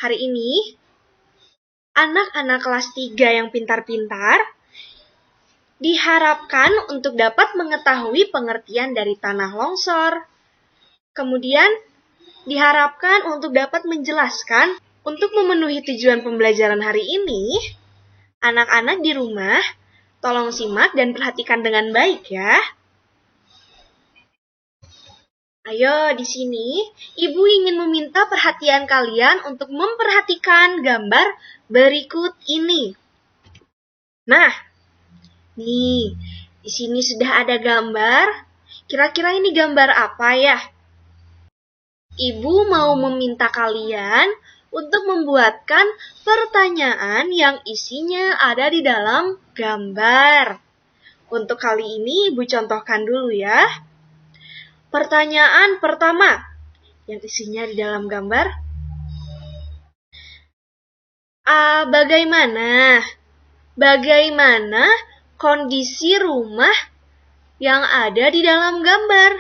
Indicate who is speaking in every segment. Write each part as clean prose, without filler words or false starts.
Speaker 1: Hari ini, anak-anak kelas 3 yang pintar-pintar diharapkan untuk dapat mengetahui pengertian dari tanah longsor. Kemudian, diharapkan untuk dapat menjelaskan untuk memenuhi tujuan pembelajaran hari ini. Anak-anak di rumah, tolong simak dan perhatikan dengan baik ya. Ayo, di sini Ibu ingin meminta perhatian kalian untuk memperhatikan gambar berikut ini. Nah, nih, di sini sudah ada gambar. Kira-kira ini gambar apa ya? Ibu mau meminta kalian untuk membuatkan pertanyaan yang isinya ada di dalam gambar. Untuk kali ini Ibu contohkan dulu ya. Pertanyaan pertama yang isinya di dalam gambar. Bagaimana kondisi rumah yang ada di dalam gambar?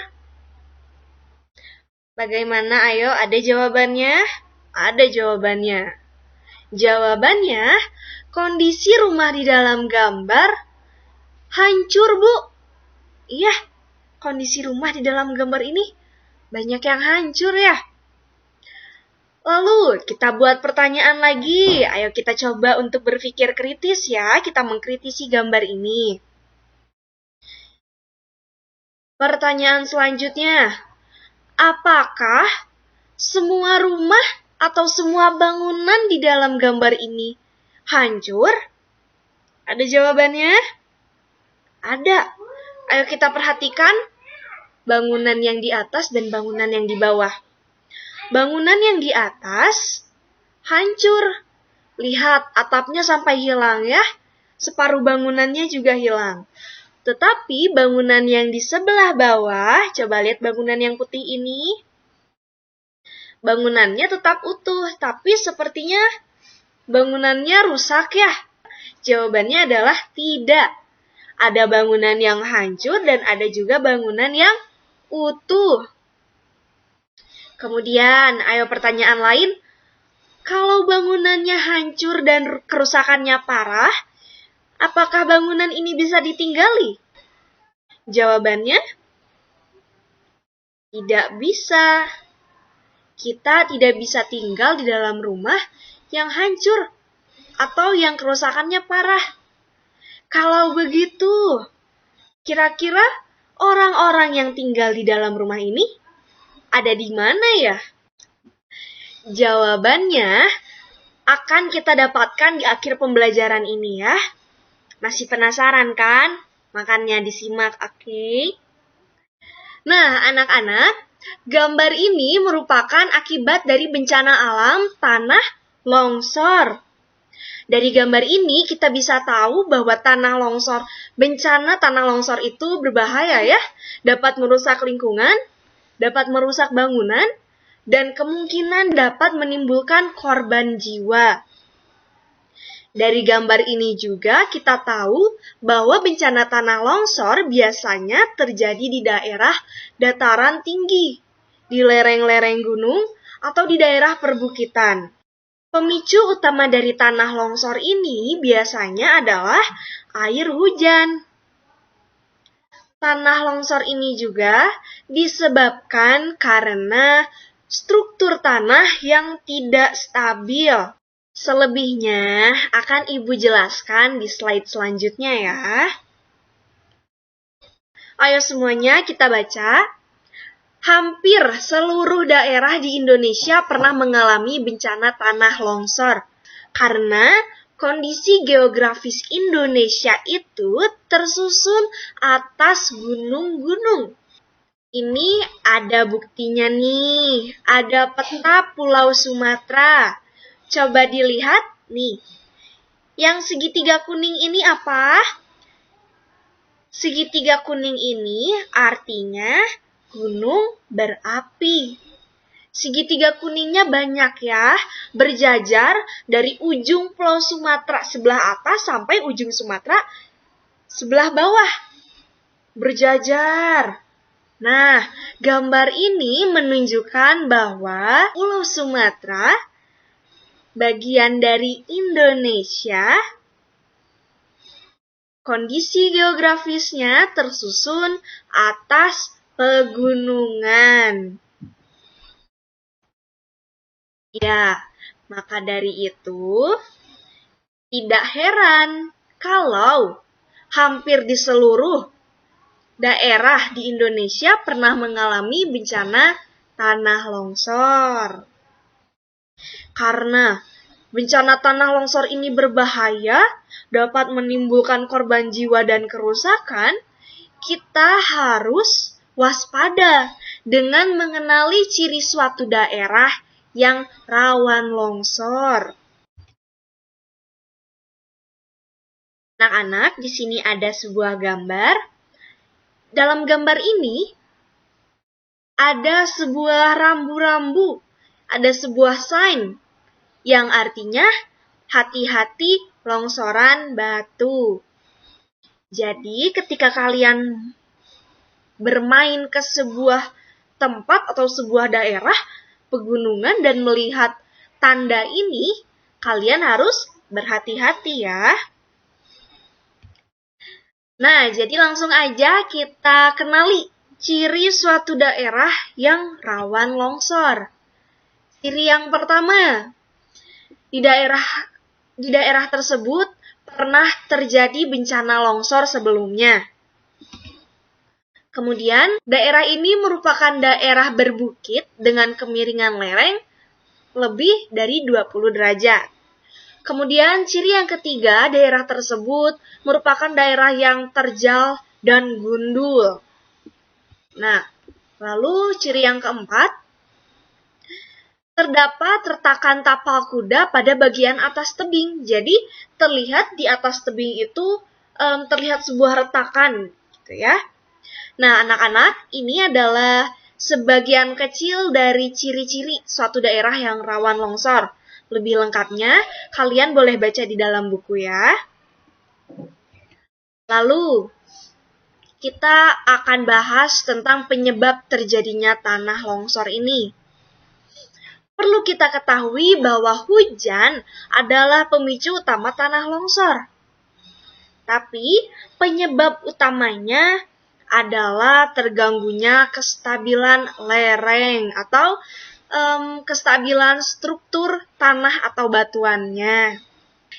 Speaker 1: Bagaimana? Ayo, ada jawabannya? Ada jawabannya. Jawabannya, kondisi rumah di dalam gambar hancur, Bu. Iya, kondisi rumah di dalam gambar ini banyak yang hancur ya. Lalu, kita buat pertanyaan lagi. Ayo kita coba untuk berpikir kritis ya. Kita mengkritisi gambar ini. Pertanyaan selanjutnya. Apakah semua rumah atau semua bangunan di dalam gambar ini hancur? Ada jawabannya? Ada. Ayo kita perhatikan bangunan yang di atas dan bangunan yang di bawah. Bangunan yang di atas hancur. Lihat, atapnya sampai hilang ya. Separuh bangunannya juga hilang. Tetapi bangunan yang di sebelah bawah, coba lihat bangunan yang putih ini. Bangunannya tetap utuh, tapi sepertinya bangunannya rusak ya. Jawabannya adalah tidak. Ada bangunan yang hancur dan ada juga bangunan yang utuh. Kemudian, ayo pertanyaan lain. Kalau bangunannya hancur dan kerusakannya parah, apakah bangunan ini bisa ditinggali? Jawabannya, tidak bisa. Kita tidak bisa tinggal di dalam rumah yang hancur atau yang kerusakannya parah. Kalau begitu, kira-kira orang-orang yang tinggal di dalam rumah ini ada di mana ya? Jawabannya akan kita dapatkan di akhir pembelajaran ini ya. Masih penasaran kan? Makanya disimak, oke? Nah, anak-anak, gambar ini merupakan akibat dari bencana alam tanah longsor. Dari gambar ini kita bisa tahu bahwa bencana tanah longsor itu berbahaya ya. Dapat merusak lingkungan, dapat merusak bangunan, dan kemungkinan dapat menimbulkan korban jiwa. Dari gambar ini juga kita tahu bahwa bencana tanah longsor biasanya terjadi di daerah dataran tinggi, di lereng-lereng gunung, atau di daerah perbukitan. Pemicu utama dari tanah longsor ini biasanya adalah air hujan. Tanah longsor ini juga disebabkan karena struktur tanah yang tidak stabil. Selebihnya akan Ibu jelaskan di slide selanjutnya ya. Ayo semuanya kita baca. Hampir seluruh daerah di Indonesia pernah mengalami bencana tanah longsor. Karena kondisi geografis Indonesia itu tersusun atas gunung-gunung. Ini ada buktinya nih, ada peta Pulau Sumatera. Coba dilihat nih, yang segitiga kuning ini apa? Segitiga kuning ini artinya gunung berapi. Segitiga kuningnya banyak ya, berjajar dari ujung Pulau Sumatera sebelah atas sampai ujung Sumatera sebelah bawah. Berjajar. Nah, gambar ini menunjukkan bahwa Pulau Sumatera bagian dari Indonesia, kondisi geografisnya tersusun atas pegunungan. Ya, maka dari itu, tidak heran kalau hampir di seluruh daerah di Indonesia pernah mengalami bencana tanah longsor. Karena bencana tanah longsor ini berbahaya, dapat menimbulkan korban jiwa dan kerusakan, kita harus waspada dengan mengenali ciri suatu daerah yang rawan longsor. Anak-anak, di sini ada sebuah gambar. Dalam gambar ini ada sebuah rambu-rambu, ada sebuah sign yang artinya hati-hati longsoran batu. Jadi ketika kalian bermain ke sebuah tempat atau sebuah daerah pegunungan dan melihat tanda ini, kalian harus berhati-hati ya. Nah, jadi langsung aja kita kenali ciri suatu daerah yang rawan longsor. Ciri yang pertama, di daerah tersebut pernah terjadi bencana longsor sebelumnya. Kemudian, daerah ini merupakan daerah berbukit dengan kemiringan lereng lebih dari 20 derajat. Kemudian, ciri yang ketiga, daerah tersebut merupakan daerah yang terjal dan gundul. Nah, lalu ciri yang keempat, terdapat retakan tapal kuda pada bagian atas tebing. Jadi, terlihat di atas tebing itu terlihat sebuah retakan, gitu ya. Nah, anak-anak, ini adalah sebagian kecil dari ciri-ciri suatu daerah yang rawan longsor. Lebih lengkapnya, kalian boleh baca di dalam buku ya. Lalu, kita akan bahas tentang penyebab terjadinya tanah longsor ini. Perlu kita ketahui bahwa hujan adalah pemicu utama tanah longsor. Tapi penyebab utamanya adalah terganggunya kestabilan lereng atau kestabilan struktur tanah atau batuannya.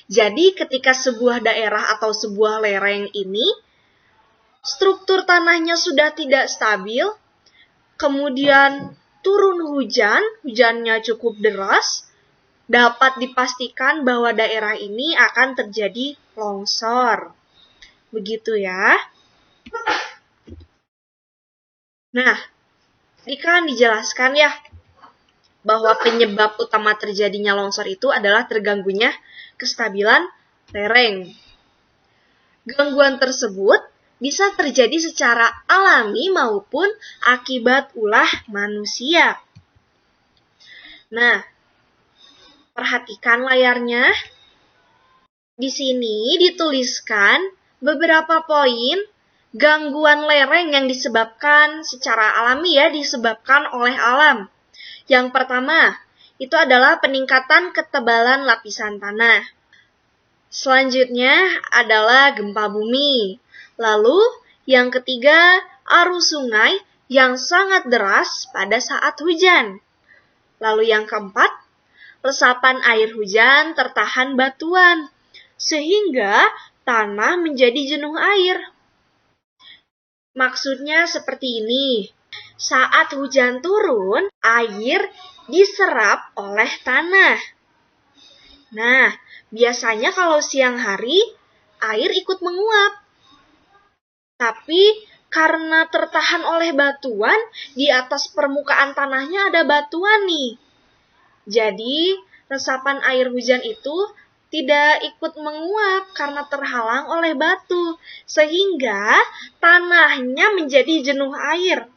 Speaker 1: Jadi ketika sebuah daerah atau sebuah lereng ini, struktur tanahnya sudah tidak stabil, kemudian turun hujannya cukup deras, dapat dipastikan bahwa daerah ini akan terjadi longsor. Begitu ya. Nah, tadi kan dijelaskan ya, bahwa penyebab utama terjadinya longsor itu adalah terganggunya kestabilan lereng. Gangguan tersebut bisa terjadi secara alami maupun akibat ulah manusia. Nah, perhatikan layarnya. Di sini dituliskan beberapa poin gangguan lereng yang disebabkan secara alami ya, disebabkan oleh alam. Yang pertama, itu adalah peningkatan ketebalan lapisan tanah. Selanjutnya adalah gempa bumi. Lalu, yang ketiga, arus sungai yang sangat deras pada saat hujan. Lalu yang keempat, resapan air hujan tertahan batuan, sehingga tanah menjadi jenuh air. Maksudnya seperti ini, saat hujan turun, air diserap oleh tanah. Nah, biasanya kalau siang hari, air ikut menguap. Tapi karena tertahan oleh batuan, di atas permukaan tanahnya ada batuan nih. Jadi, resapan air hujan itu tidak ikut menguap karena terhalang oleh batu, sehingga tanahnya menjadi jenuh air.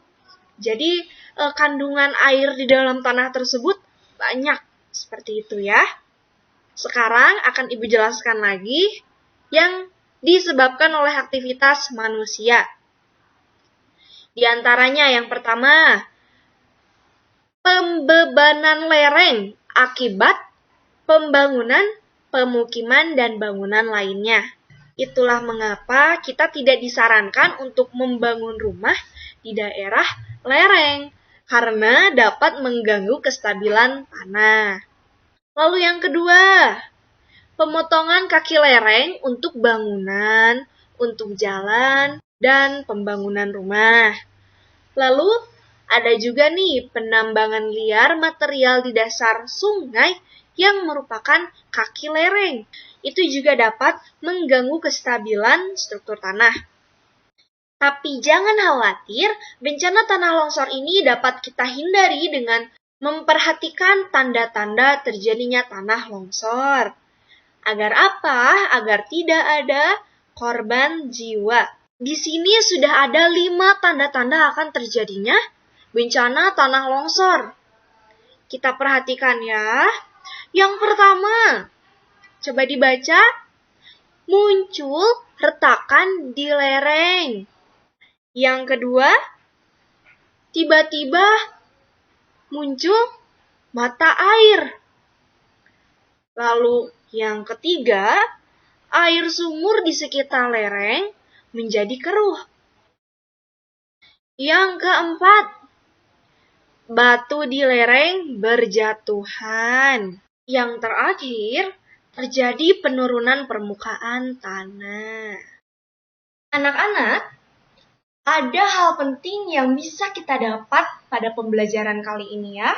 Speaker 1: Jadi, kandungan air di dalam tanah tersebut banyak, seperti itu ya. Sekarang akan Ibu jelaskan lagi yang disebabkan oleh aktivitas manusia. Di antaranya yang pertama, pembebanan lereng akibat pembangunan pemukiman dan bangunan lainnya. Itulah mengapa kita tidak disarankan untuk membangun rumah di daerah lereng, karena dapat mengganggu kestabilan tanah. Lalu yang kedua, pemotongan kaki lereng untuk bangunan, untuk jalan, dan pembangunan rumah. Lalu ada juga nih penambangan liar material di dasar sungai yang merupakan kaki lereng. Itu juga dapat mengganggu kestabilan struktur tanah. Tapi jangan khawatir, bencana tanah longsor ini dapat kita hindari dengan memperhatikan tanda-tanda terjadinya tanah longsor. Agar apa? Agar tidak ada korban jiwa. Di sini sudah ada 5 tanda-tanda akan terjadinya bencana tanah longsor. Kita perhatikan ya. Yang pertama, coba dibaca, muncul retakan di lereng. Yang kedua, tiba-tiba muncul mata air. Lalu yang ketiga, air sumur di sekitar lereng menjadi keruh. Yang keempat, batu di lereng berjatuhan. Yang terakhir, terjadi penurunan permukaan tanah. Anak-anak, ada hal penting yang bisa kita dapat pada pembelajaran kali ini ya.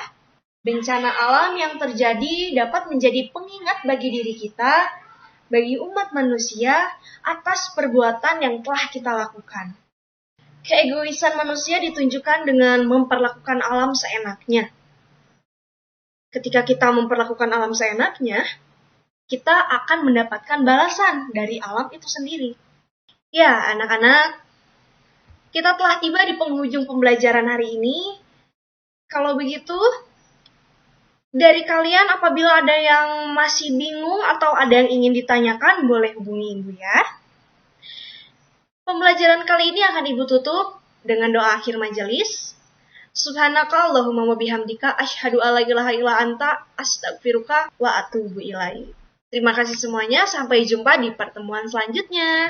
Speaker 1: Bencana alam yang terjadi dapat menjadi pengingat bagi diri kita, bagi umat manusia, atas perbuatan yang telah kita lakukan. Keegoisan manusia ditunjukkan dengan memperlakukan alam seenaknya. Ketika kita memperlakukan alam seenaknya, kita akan mendapatkan balasan dari alam itu sendiri. Ya, anak-anak, kita telah tiba di penghujung pembelajaran hari ini. Kalau begitu, dari kalian apabila ada yang masih bingung atau ada yang ingin ditanyakan, boleh hubungi Ibu ya. Pembelajaran kali ini akan Ibu tutup dengan doa akhir majelis. Subhanaka Allahumma wa bihamdika asyhadu alla ilaha illa anta astaghfiruka wa atubu ilaik. Terima kasih semuanya, sampai jumpa di pertemuan selanjutnya.